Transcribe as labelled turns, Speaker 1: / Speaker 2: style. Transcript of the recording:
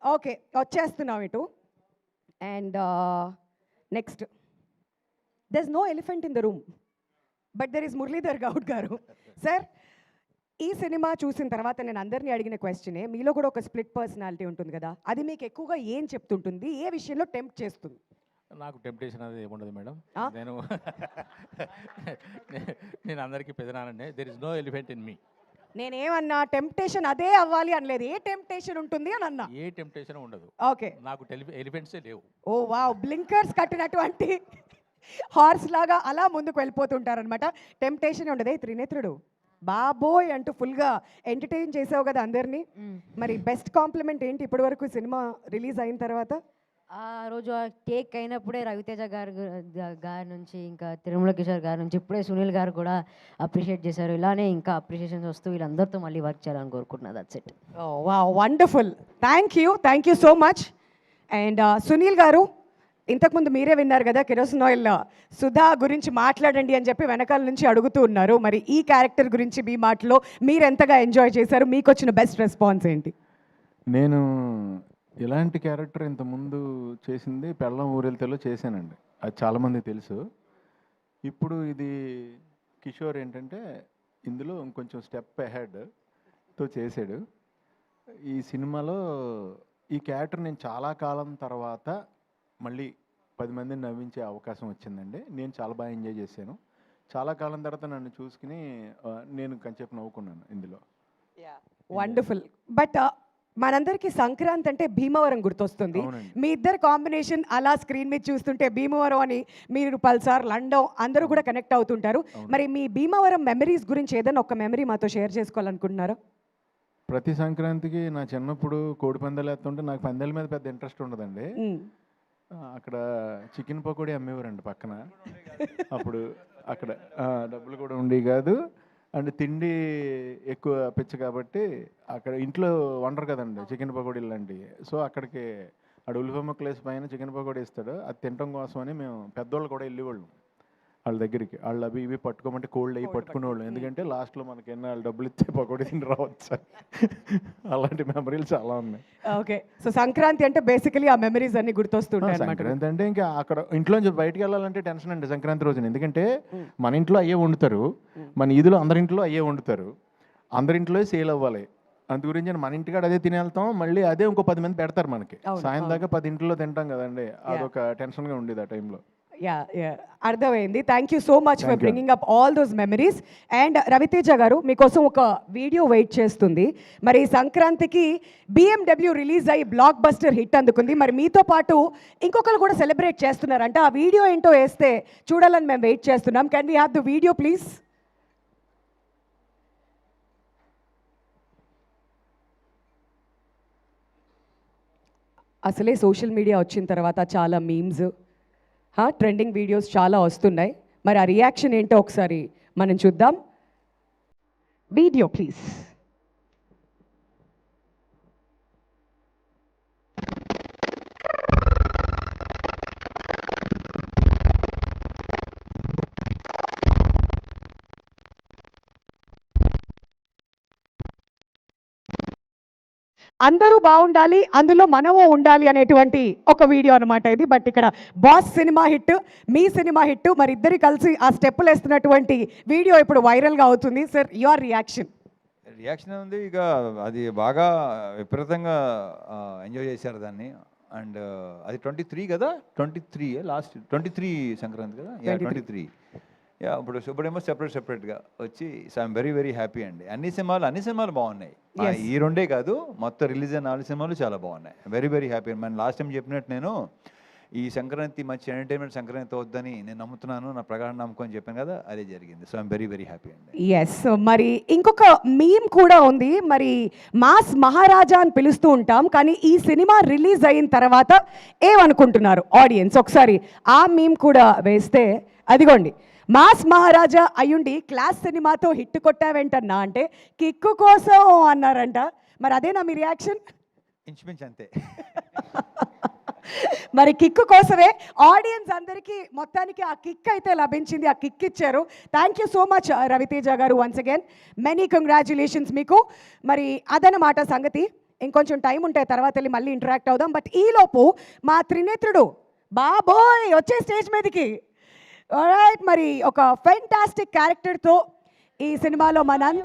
Speaker 1: Okay, వచ్చేస్తున్నాం ఇటు. And next, there is no elephant in the room, but there is Muralidhar Goud garu. Sir, ఈ cinema చూసిన తర్వాత నేను అందరినీ అడిగిన క్వశ్చనే, మీలో కూడా ఒక స్ప్లిట్ పర్సనాలిటీ ఉంటుంది కదా, అది మీకు ఎక్కువగా ఏం చెప్తుంటుంది, ఏ విషయంలో టెంప్ట్ చేస్తుంది?
Speaker 2: నాకు టెంప్టేషన్ అనేది ఏముండదు మేడం. నేను నేను అందరికీ పెదనానండి. There is no elephant in me.
Speaker 1: నేనేమన్నా టెంప్టేషన్ అదే అవ్వాలి అనలేదు, ఏ టెంప్టేషన్ ఉంటుంది అని అన్నా.
Speaker 2: ఏ టెంప్టేషన్ ఉండదు.
Speaker 1: ఓకే,
Speaker 2: నాకు ఎలిఫెంట్సే లేవు.
Speaker 1: ఓ వావ్, బ్లింకర్స్ కట్టినటువంటి హార్స్ లాగా అలా ముందుకు వెళ్ళిపోతుంటారనమాట. టెంప్టేషన్ ఉండదు. త్రినేత్రుడు బాబోయ్ అంటూ ఫుల్గా ఎంటర్టైన్ చేసావు కదా అందరినీ. మరి బెస్ట్ కాంప్లిమెంట్ ఏంటి ఇప్పటి వరకు సినిమా రిలీజ్ అయిన తర్వాత?
Speaker 3: ఆ రోజు ఆ టేక్ అయినప్పుడే రవితేజ గారి నుంచి, ఇంకా తిరుమల కిషోర్ గారి నుంచి, ఇప్పుడే సునీల్ గారు కూడా అప్రిషియేట్ చేశారు. ఇలానే ఇంకా అప్రిషియేషన్స్ వస్తూ వీళ్ళందరితో మళ్ళీ వర్క్ చేయాలని కోరుకుంటున్నా. That's it.
Speaker 1: Oh wow, wonderful. Thank you so much. And Sunil garu, ఇంతకుముందు మీరే విన్నారు కదా, కెరోసిన్ ఆయిల్ సుధా గురించి మాట్లాడండి అని చెప్పి వెనకాల నుంచి అడుగుతూ ఉన్నారు. మరి ఈ క్యారెక్టర్ గురించి మీ మాటలో మీరు ఎంతగా ఎంజాయ్ చేశారు, మీకు వచ్చిన బెస్ట్ రెస్పాన్స్ ఏంటి?
Speaker 4: నేను ఇలాంటి క్యారెక్టర్ ఇంతకుముందు చేసింది పెళ్ళం ఊరెళ్తేలో చేశానండి, అది చాలామంది తెలుసు. ఇప్పుడు ఇది కిషోర్ ఏంటంటే ఇందులో ఇంకొంచెం స్టెప్ అహెడ్తో చేశాడు. ఈ సినిమాలో ఈ క్యారెక్టర్ నేను చాలా కాలం తర్వాత మళ్ళీ 10 మందిని నవ్వించే అవకాశం వచ్చిందండి. నేను చాలా బాగా ఎంజాయ్ చేశాను. చాలా కాలం తర్వాత నన్ను చూసుకుని నేను కొంచెంసేపు నవ్వుకున్నాను ఇందులో.
Speaker 1: వండర్ఫుల్. బట్ మనందరికీ సంక్రాంతి అంటే భీమవరం గుర్తొస్తుంది. మీ ఇద్దరు కాంబినేషన్ అలా స్క్రీన్ మీద చూస్తుంటే భీమవరం అని మీరు పల్సార్, లండన్ అందరూ కూడా కనెక్ట్ అవుతుంటారు. మరి మీ భీమవరం మెమరీస్ గురించి ఏదైనా ఒక మెమరీ మాతో షేర్ చేసుకోవాలనుకుంటున్నారా?
Speaker 4: ప్రతి సంక్రాంతికి నా చిన్నప్పుడు కోడి పందాలు వేస్తుంటే నాకు పందాల మీద పెద్ద ఇంట్రెస్ట్ ఉండదండి. అక్కడ చికెన్ పకోడీ అమ్మేవారండి పక్కన. అప్పుడు అక్కడ డబ్బులు కూడా ఉండేవి కాదు, అండ్ తిండి ఎక్కువ పిచ్చ కాబట్టి అక్కడ ఇంట్లో వండరు కదండి చికెన్ పకోడీలు లాంటివి. సో అక్కడికి అక్కడ ఉల్లిపమ్మ ప్లేస్ పైన చికెన్ పకోడీ ఇస్తాడు, అది తినడం కోసమని మేము పెద్దవాళ్ళు కూడా వెళ్ళేవాళ్ళం వాళ్ళ దగ్గరికి. వాళ్ళు అవి ఇవి పట్టుకోమంటే కోల్డ్ అవి పట్టుకునేవాళ్ళు, ఎందుకంటే లాస్ట్లో మనకి ఎన్న వాళ్ళు డబ్బులు ఇస్తే పకోడీ తిని రావచ్చు. అలాంటి మెమరీలు చాలా ఉన్నాయి.
Speaker 1: ఓకే, సో సంక్రాంతి అంటే బేసికలీ ఆ మెమరీస్ అన్ని గుర్తొస్తుంటాయి.
Speaker 4: సంక్రాంతి అంటే ఇంకా అక్కడ ఇంట్లో బయటకు వెళ్ళాలంటే టెన్షన్ అండి సంక్రాంతి రోజున, ఎందుకంటే మన ఇంట్లో అయ్యే వండుతారు, మన ఈదులో అందరింట్లో అయ్యే వండుతారు, అందరింట్లో సేల్ అవ్వాలి. అందు గురించి మన ఇంటికాడ అదే తిని వెళ్తాం, మళ్ళీ అదే ఇంకో 10 మంది పెడతారు మనకి. సాయం దాకా 10 ఇంట్లో తింటాం కదండి, అదొక టెన్షన్గా ఉండేది ఆ టైంలో.
Speaker 1: అర్థమైంది. Thank you so much for bringing up all those memories. And Raviteja garu, మీకోసం ఒక వీడియో వెయిట్ చేస్తుంది. మరి సంక్రాంతికి BMW రిలీజ్ అయ్యి బ్లాక్ బస్టర్ హిట్ అందుకుంది. మరి మీతో పాటు ఇంకొకరు కూడా సెలబ్రేట్ చేస్తున్నారంట. ఆ వీడియో ఏంటో వేస్తే చూడాలని మేము వెయిట్ చేస్తున్నాం. Can we have the video please? అసలే సోషల్ మీడియా వచ్చిన తర్వాత చాలా మీమ్స్, ట్రెండింగ్ వీడియోస్ చాలా వస్తున్నాయి. మరి ఆ రియాక్షన్ ఏంటో ఒకసారి మనం చూద్దాం. Video please. అందరూ బాగుండాలి, అందులో మనము ఉండాలి అనేటువంటి ఒక వీడియో అనమాట ఇది. బట్ ఇక్కడ బాస్ సినిమా హిట్, మీ సినిమా హిట్, మరి ఇద్దరు కలిసి ఆ స్టెప్పులు వేస్తున్నటువంటి వీడియో ఇప్పుడు వైరల్గా అవుతుంది. సార్, యువర్ రియాక్షన్
Speaker 5: ఉంది. ఇక అది బాగా విపరీతంగా ఎంజాయ్ చేశారు దాన్ని. అండ్ అది 23 కదా, 23 లాస్ట్ 23 సంక్రాంతి కదా, 23. ఇప్పుడేమో సెపరేట్గా వచ్చి. సో ఐఎమ్ వెరీ హ్యాపీ అండి. అన్ని సినిమాలు బాగున్నాయి. ఈ రెండే కాదు, మొత్తం రిలీజ్ అయిన 4 సినిమాలు చాలా బాగున్నాయి. Very happy. మన లాస్ట్ టైం చెప్పినట్టు నేను ఈ సంక్రాంతి మంచి ఎంటర్టైన్మెంట్ సంక్రాంతి అవుద్దని నేను నమ్ముతున్నాను, నా ప్రగాఢ నమ్మకం అని చెప్పాను కదా, అదే జరిగింది. సో ఐఎమ్ వెరీ హ్యాపీ అండి.
Speaker 1: ఎస్, మరి ఇంకొక మీమ్ కూడా ఉంది. మరి మాస్ మహారాజా అని పిలుస్తూ ఉంటాం, కానీ ఈ సినిమా రిలీజ్ అయిన తర్వాత ఏమనుకుంటున్నారు ఆడియన్స్? ఒకసారి ఆ మీమ్ కూడా వేస్తే, అదిగోండి, మాస్ మహారాజా అయ్యుండి క్లాస్ సినిమాతో హిట్ కొట్టావేంటన్నా అంటే కిక్కు కోసం అన్నారంట. మరి అదేనా మీ రియాక్షన్?
Speaker 5: ఇంచుమించు అంతే.
Speaker 1: మరి కిక్కు కోసమే ఆడియన్స్ అందరికీ మొత్తానికి ఆ కిక్ అయితే లభించింది, ఆ కిక్ ఇచ్చారు. Thank you so much Raviteja garu, once again many congratulations మీకు. మరి అదనమాట సంగతి. ఇంకొంచెం టైం ఉంటే తర్వాత వెళ్ళి మళ్ళీ ఇంటరాక్ట్ అవుదాం. బట్ ఈలోపు మా త్రినేత్రుడు బాబోయ్ వచ్చే స్టేజ్ మీదకి. ఆల్రైట్, మరి ఒక ఫెంటాస్టిక్ క్యారెక్టర్తో ఈ సినిమాలో మనందరినీ